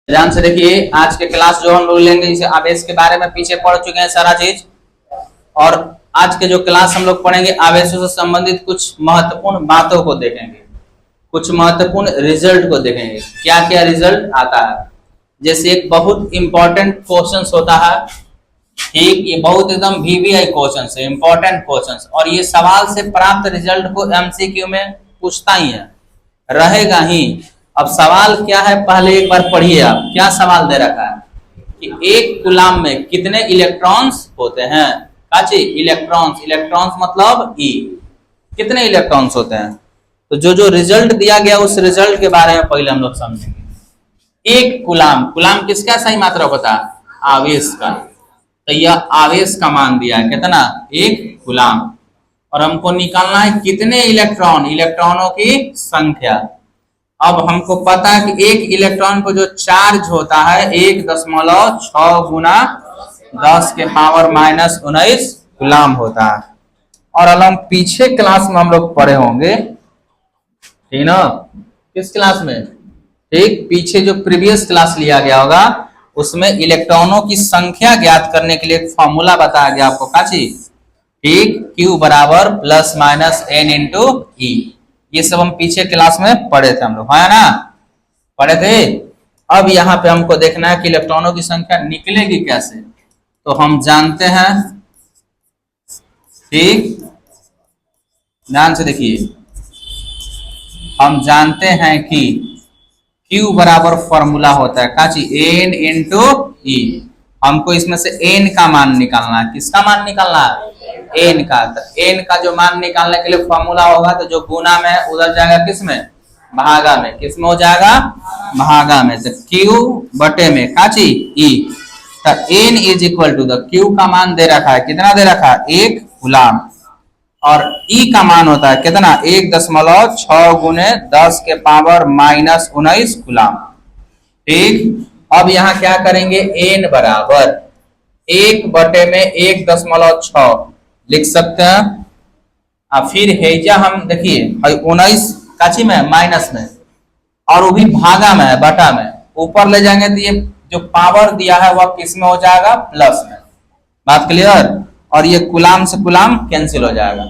ध्यान से देखिए, आज के क्लास जो हम लोग लेंगे इसे आवेश के बारे में पीछे पढ़ चुके हैं सारा चीज। और आज के जो क्लास हम लोग पढ़ेंगे आवेशों से संबंधित कुछ महत्वपूर्ण बातों को देखेंगे, कुछ महत्वपूर्ण रिजल्ट को देखेंगे, क्या क्या रिजल्ट आता है। जैसे एक बहुत इंपॉर्टेंट क्वेश्चन होता है, ठीक, ये बहुत एकदम वीवीआई क्वेश्चन है, इंपॉर्टेंट क्वेश्चन, और ये सवाल से प्राप्त रिजल्ट को एमसीक्यू में पूछता ही है, रहेगा ही। अब सवाल क्या है, पहले एक बार पढ़िए आप। क्या सवाल दे रखा है कि एक कूलाम में कितने इलेक्ट्रॉन्स होते हैं। काची इलेक्ट्रॉन्स, इलेक्ट्रॉन्स मतलब ई, कितने इलेक्ट्रॉन्स होते हैं। तो जो रिजल्ट दिया गया उस रिजल्ट के बारे में पहले हम लोग समझेंगे। एक कूलाम, कूलाम किसका सही मात्रा होता है, आवेश का। तो यह आवेश का मान दिया है कितना, एक कूलाम। और हमको निकालना है कितने इलेक्ट्रॉन, इलेक्ट्रॉनों की संख्या। अब हमको पता है कि एक इलेक्ट्रॉन को जो चार्ज होता है 1.6 गुना 10 के पावर -19 कूलाम होता है। और हम पीछे क्लास में हम लोग पढ़े होंगे, ठीक ना, किस क्लास में, ठीक, पीछे जो प्रीवियस क्लास लिया गया होगा उसमें इलेक्ट्रॉनों की संख्या ज्ञात करने के लिए एक फॉर्मूला बताया गया आपको, काची, ठीक, Q बराबर ±N × E। ये सब हम पीछे क्लास में पढ़े थे हम लोग, है ना, पढ़े थे। अब यहाँ पे हमको देखना है कि इलेक्ट्रॉनों की संख्या निकलेगी कैसे। तो हम जानते हैं, ठीक, ध्यान से देखिए, हम जानते हैं कि Q बराबर फॉर्मूला होता है काची N × E। हमको इसमें से N का मान निकालना है। किसका मान निकालना है, N का। तो N का जो मान निकालने के लिए फॉर्मूला होगा, तो जो गुना में है उधर जाएगा किस में, भागा में। किस में हो जाएगा, भागा में। तो Q बटे में काची E। तो N = Q का मान दे रखा है, कितना दे रखा है, 1 कूलाम। और E का मान होता है कितना, 1.6 गुने 10 के पावर -19 कूलाम, ठीक। अब यहाँ क्या करेंगे, N बराबर 1 बटे में 1.6 लिख सकते हैं। और फिर हेजा हम देखिए 19 काची में, माइनस में, और वो भी भागा में है, बटा में। ऊपर ले जाएंगे तो ये जो पावर दिया है वह किस में हो जाएगा, प्लस में। बात क्लियर। और ये कूलाम से कूलाम कैंसिल हो जाएगा,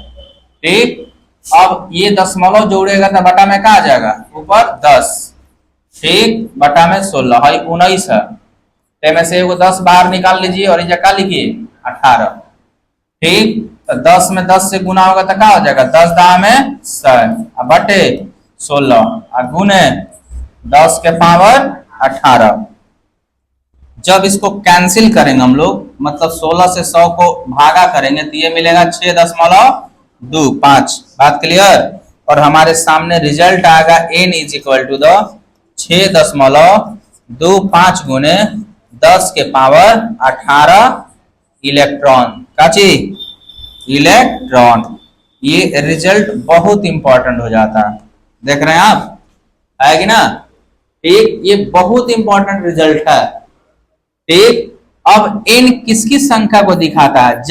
ठीक। अब ये दशमलव जोड़ेगा तो बटा में क्या आ जाएगा, ऊपर 10, ठीक, बटा में 16 है, 19 है। तो में से वो 10 बाहर निकाल लीजिए और ये क्या लिखिए, 18, ठीक। तो 10 में 10 से गुना होगा तो क्या हो जाएगा, 10 × में 100 बटे 16 और गुने 10 के पावर 18। जब इसको कैंसिल करेंगे हम लोग, मतलब 16 से 100 को भागा करेंगे तो ये मिलेगा 6.25। बात क्लियर। और हमारे सामने रिजल्ट आएगा N = 6.25 गुने 10 के पावर 18 इलेक्ट्रॉन, काची इलेक्ट्रॉन। ये रिजल्ट बहुत इंपॉर्टेंट हो जाता है, देख रहे हैं आप, आएगी ना, ठीक। ये बहुत इंपॉर्टेंट रिजल्ट है, ठीक। अब N किसकी संख्या को दिखाता है,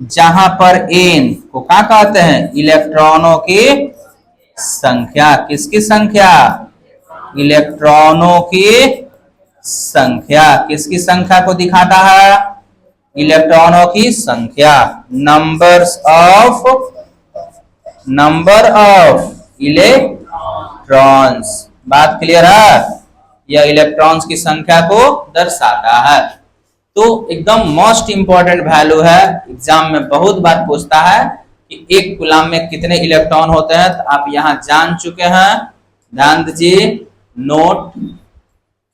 जहां पर N को क्या कहते हैं, इलेक्ट्रॉनों की संख्या। किसकी संख्या, इलेक्ट्रॉनों की संख्या। किसकी संख्या को दिखाता है, इलेक्ट्रॉनों की संख्या। Number of electrons. बात क्लियर है, यह इलेक्ट्रॉन्स की संख्या को दर्शाता है। तो एकदम मोस्ट इंपॉर्टेंट वैल्यू है, एग्जाम में बहुत बार पूछता है कि एक कूलाम में कितने इलेक्ट्रॉन होते हैं। तो आप यहां जान चुके हैं, ध्यान दीजिए, नोट,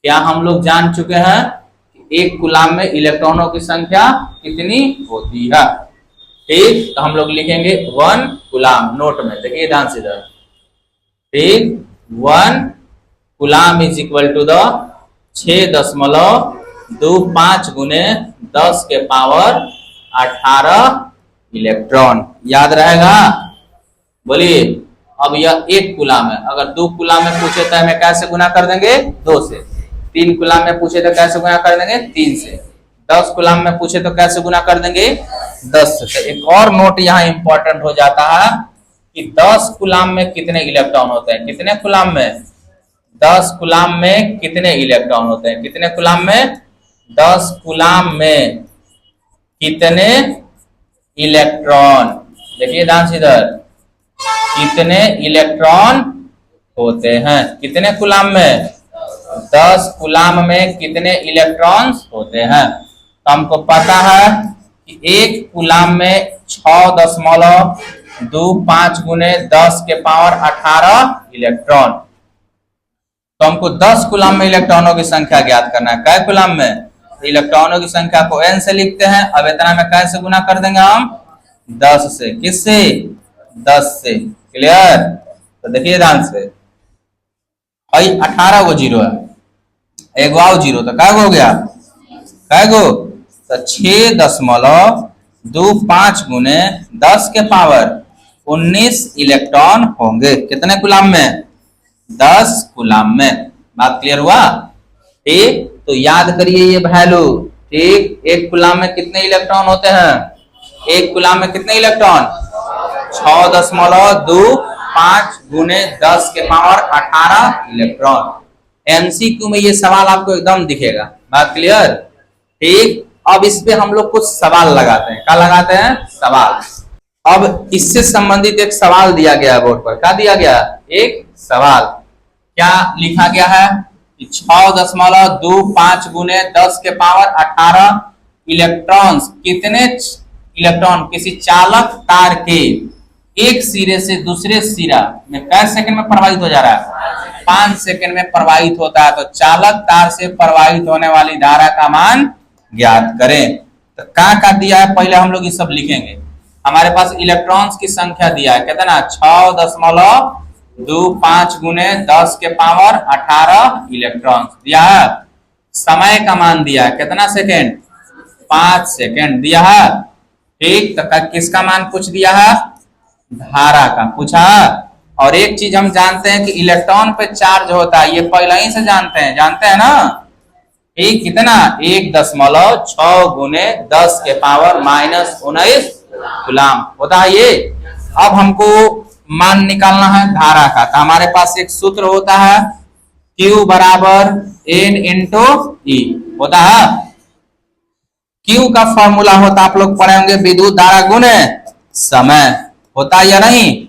क्या हम लोग जान चुके हैं कि एक कूलाम में इलेक्ट्रॉनों की संख्या कितनी होती है, ठीक। तो हम लोग लिखेंगे 1 कूलाम, नोट में देखिए ध्यान से इधर, ठीक। 1 कूलाम = 6.25 गुने 10 के पावर 18 इलेक्ट्रॉन। याद रहेगा, बोलिए। अब यह 1 कूलाम है, अगर 2 कूलाम में पूछे तो हमें कैसे गुना कर देंगे, 2 से। 3 कूलाम में पूछे तो कैसे गुना कर देंगे, 3 से। 10 कूलाम में पूछे तो कैसे गुना कर देंगे, 10 से। तो एक और नोट यहाँ इंपॉर्टेंट हो जाता है कि 10 कूलाम में कितने इलेक्ट्रॉन होते हैं। कितने कूलाम में, 10 कूलाम में कितने इलेक्ट्रॉन होते हैं? कितने कूलाम में? 10 कूलाम में कितने इलेक्ट्रॉन, देखिए ध्यान से इधर, कितने इलेक्ट्रॉन होते हैं? कितने कूलाम में? 10 कूलाम में कितने इलेक्ट्रॉन्स होते हैं? तो हमको पता है कि 1 कूलाम में 6.25 गुने 10 के पावर 18 इलेक्ट्रॉन। तो हमको 10 कूलाम में इलेक्ट्रॉनों की संख्या ज्ञात करना है। कै कूलाम में? इलेक्ट्रॉनों की संख्या को n से लिखते हैं। अब इतना में कैसे गुना कर देंगे हम? 10 से। किससे? 10 से। क्लियर? तो देखिए ध्यान से, भाई 18 को जीरो है, एक आओ जीरो, तो क्या हो गया? कै गो? तो 6.25 गुने 10 के पावर 19 इलेक्ट्रॉन होंगे। कितने कूलाम में? 10 कूलाम में। बात क्लियर हुआ? ठीक, तो याद करिए ये वैल्यू। ठीक, 1 कूलाम में कितने इलेक्ट्रॉन होते हैं? 1 कूलाम में कितने इलेक्ट्रॉन? 6.25 गुने 10 के पावर 18 इलेक्ट्रॉन। एमसीक्यू में ये सवाल आपको एकदम दिखेगा। बात क्लियर? ठीक, अब इस पे हम लोग कुछ सवाल लगाते हैं। क्या लगाते हैं? सवाल। अब इससे संबंधित एक सवाल दिया गया बोर्ड पर। क्या दिया गया? एक सवाल। क्या लिखा गया है? 6.25 गुने 10 के पावर 18 इलेक्ट्रॉन्स, कितने इलेक्ट्रॉन किसी चालक तार के एक सिरे से दूसरे सिरा में कै सेकंड में प्रवाहित हो जा रहा है? 5 सेकंड में प्रवाहित होता है। तो चालक तार से प्रवाहित होने वाली धारा का मान ज्ञात करें। तो क्या दिया है, पहले हम लोग ये सब लिखेंगे। हमारे पास इलेक्ट्रॉन्स की संख्या दिया है, कितना? 6.25 गुने 10 के पावर 18 इलेक्ट्रॉन दिया है। समय का मान दिया है, कितना सेकेंड? 5 सेकेंड दिया है। ठीक, तो किसका मान पूछ दिया है? धारा का पूछा। और एक चीज हम जानते हैं कि इलेक्ट्रॉन पे चार्ज होता है, ये पहले ही से जानते हैं ना। ठीक, कितना? 1.6 गुने 10 के पावर -19 कूलाम होता है ये। अब हमको मान निकालना है धारा का। तो हमारे पास एक सूत्र होता है, Q बराबर N इंटू E होता है। Q का फॉर्मूला होता, आप लोग पढ़े होंगे, विद्युत धारा गुने समय, होता है या नहीं?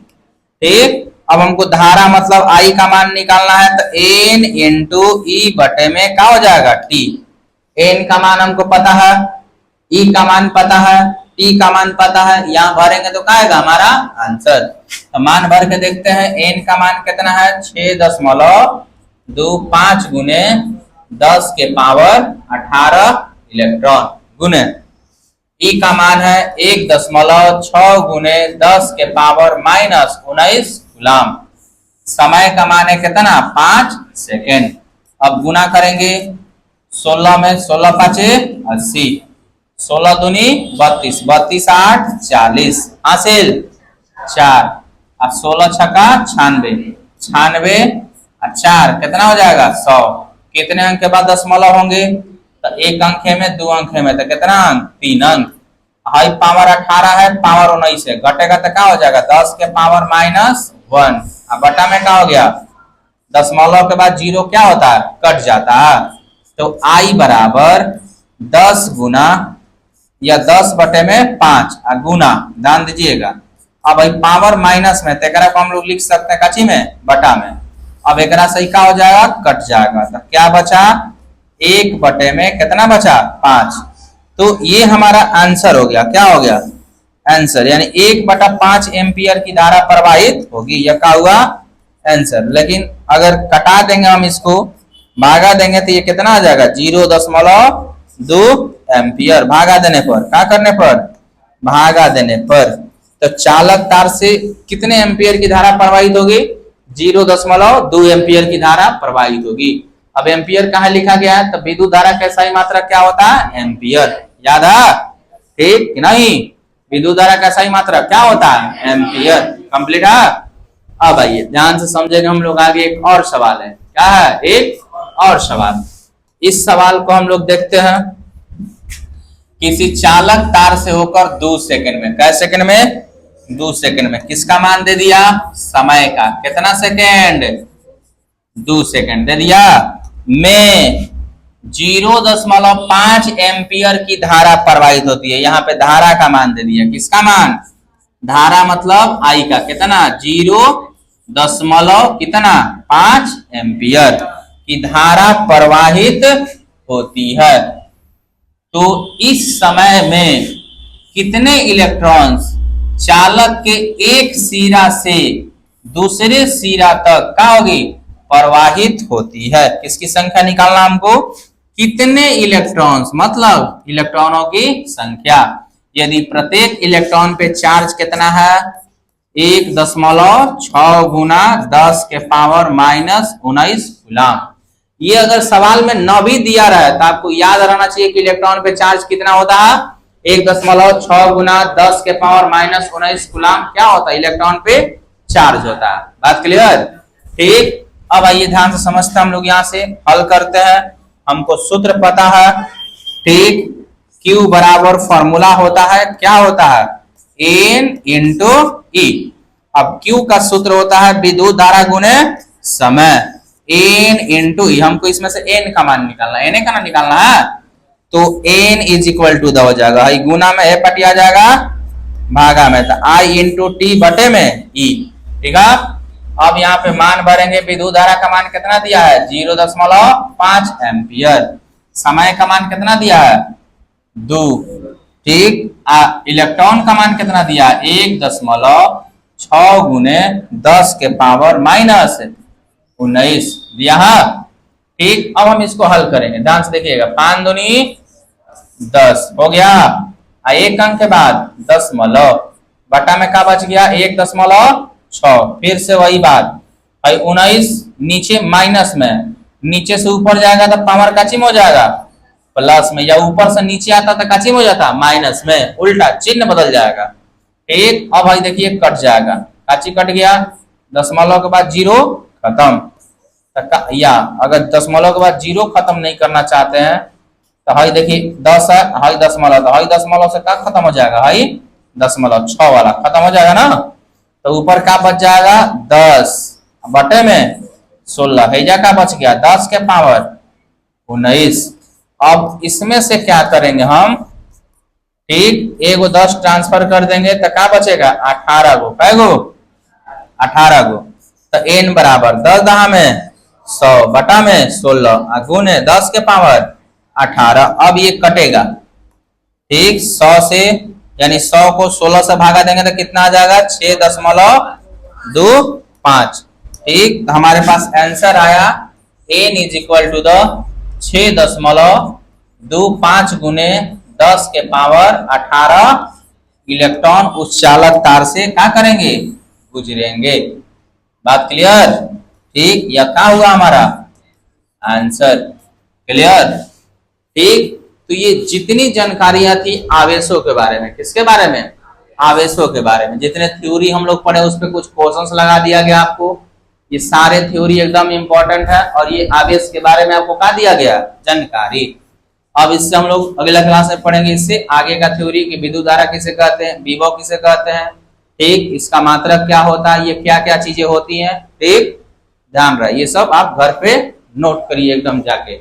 ठीक, अब हमको धारा मतलब I का मान निकालना है। तो N इंटू E बटे में क्या हो जाएगा? T। N का मान हमको पता है, E का मान पता है, T का मान पता है। यहाँ भरेंगे तो क्या आएगा हमारा आंसर? तो मान भर के देखते हैं। N का मान कितना है? 6.25 गुने 10 के पावर 18 इलेक्ट्रॉन गुने E का मान है 1.6 गुने 10 के पावर -19 कूलाम। समय का मान है कितना? 5 सेकेंड। अब गुना करेंगे 16 में, 16 5 80, 16 दूनी 32, 32 8 40, हासिल 4। अब 16 छक्का 96, 96 और 4 कितना हो जाएगा? 100। कितने अंक के बाद दशमलव होंगे? तो 1 अंक में, 2 अंक में, तो कितना अंक? 3 अंक। हाई पावर 18 है, पावर 19 है, घटेगा तो क्या हो जाएगा? 10 के पावर -1। अब बटा में क्या हो गया? दशमलव के बाद 0 क्या होता है? कट जाता है। तो I बराबर 10 गुना या 10 बटे में 5 गुना, ध्यान दीजिएगा। अब पावर माइनस में तो को हम लोग लिख सकते हैं कची में? बटा में। अब एक सही क्या हो जाएगा? कट जाएगा। तो क्या बचा? 1 बटे में कितना बचा? 5। तो ये हमारा आंसर हो गया। क्या हो गया? आंसर, यानी 1/5 एम्पियर की धारा प्रवाहित होगी। यह क्या हुआ? आंसर। लेकिन अगर कटा देंगे हम, इसको भागा देंगे, तो ये कितना आ जाएगा? 0.2 एम्पियर। भागा देने पर, क्या करने पर? भागा देने पर। तो चालक तार से कितने एम्पियर की धारा प्रवाहित होगी? 0.2 एम्पियर की धारा प्रवाहित होगी। अब एम्पियर कहाँ लिखा गया है? तो विद्युत धारा का सही मात्रा क्या होता है? एम्पियर। याद है? ठीक नहीं? विद्युत धारा का सही मात्रा क्या होता है? एम्पियर। कंप्लीट है? अब आइए ध्यान से समझेंगे हम लोग। आगे एक और सवाल है। क्या है? एक और सवाल। इस सवाल को हम लोग देखते हैं। किसी चालक तार से होकर 2 सेकंड में, कै सेकंड में? 2 सेकंड में किसका मान दे दिया? समय का। कितना सेकंड? 2 सेकंड दे दिया। में 0.5 एम्पियर की धारा प्रवाहित होती है। यहाँ पे धारा का मान दे दिया। किसका मान? धारा मतलब आई का कितना 0.5 एम्पियर की धारा प्रवाहित होती है। तो इस समय में कितने इलेक्ट्रॉन्स चालक के एक सिरा से दूसरे सिरा तक क्या होगी प्रवाहित होती है? किसकी संख्या निकालना हमको? कितने इलेक्ट्रॉन्स मतलब इलेक्ट्रॉनों की संख्या। यदि प्रत्येक इलेक्ट्रॉन पे चार्ज कितना है 1.6 गुना 10 के पावर -19 कूलम। ये अगर सवाल में न भी दिया रहा है तो आपको याद रहना चाहिए कि इलेक्ट्रॉन पे चार्ज कितना होता है 1.6 गुना 10 के पावर -19 कूलम क्या होता है इलेक्ट्रॉन पे चार्ज होता है। बात क्लियर? ठीक। अब आइए ध्यान से समझते हैं हम लोग यहाँ से हल करते हैं। हमको सूत्र पता है। ठीक। Q बराबर फॉर्मूला होता है क्या होता है N इंटू E। अब Q का सूत्र होता है विद्युत धारा गुणे समय N इंटू E। हमको इसमें से N का मान निकालना है N का ना निकालना है तो N इज इक्वल टू हो जाएगा गुना में ए पटिया जाएगा भागा में तो I इंटू टी बटे में E। ठीक है। अब यहाँ पे मान भरेंगे। विद्युत धारा का मान कितना दिया है 0.5 एम्पियर। समय का मान कितना दिया है 2। ठीक। इलेक्ट्रॉन का मान कितना दिया है 1.6 गुने 10 के पावर -19 दिया है। ठीक। अब हम इसको हल करेंगे ध्यान से देखिएगा। 5 दूनी 10 हो गया। एक अंक के बाद दशमलव बटा में क्या बच गया 1.6। फिर से वही बात 19 नीचे माइनस में नीचे से ऊपर जाएगा तो पावर का चिन्ह हो जाएगा प्लस में या ऊपर से नीचे आता तो का चिन्ह हो जाता माइनस में उल्टा चिन्ह बदल जाएगा। ठीक। अब भाई देखिए कट जाएगा काची कट गया दशमलव के बाद 0 खत्म। या अगर दशमलव के बाद 0 खत्म नहीं करना चाहते हैं तो हाई देखिए 10 है हाई दशमलव तो हाई दशमलव से क्या खत्म हो जाएगा हाई दशमलव 6 वाला खत्म हो जाएगा ना। तो ऊपर का बच जाएगा 10 बटे में 16 हैजा का बच गया 10 के पावर 19। अब इसमें से क्या करेंगे हम? ठीक। एगो 10 ट्रांसफर कर देंगे तो क्या बचेगा 18 गो। कै गो 18 गो। तो n बराबर 10 दहा में 100 बटा में 16 गुने 10 के पावर 18। अब ये कटेगा। ठीक। 100 से यानी 100 को 16 से भागा देंगे तो कितना आ जाएगा 6.25। ठीक। तो हमारे पास आंसर आया n इज इक्वल टू 6.25 गुने 10 के पावर 18 इलेक्ट्रॉन उस चालक तार से क्या करेंगे गुजरेंगे। बात क्लियर? ठीक। यह क्या हुआ हमारा आंसर। क्लियर? ठीक। तो ये जितनी जानकारियां थी आवेशों के बारे में किसके बारे में आवेशों के बारे में जितने थ्योरी हम लोग पढ़े उस पर कुछ क्वेश्चंस लगा दिया गया आपको। ये सारे थ्योरी एकदम इंपॉर्टेंट है और ये आवेश के बारे में आपको क्या दिया गया जानकारी। अब इससे हम लोग अगला क्लास में पढ़ेंगे इससे आगे का थ्योरी की विद्युत धारा किसे कहते हैं विभव किसे कहते हैं। ठीक। इसका मात्रक क्या होता है ये क्या क्या चीजें होती हैं। ठीक। ध्यान रहे ये सब आप घर पे नोट करिए एकदम जाके।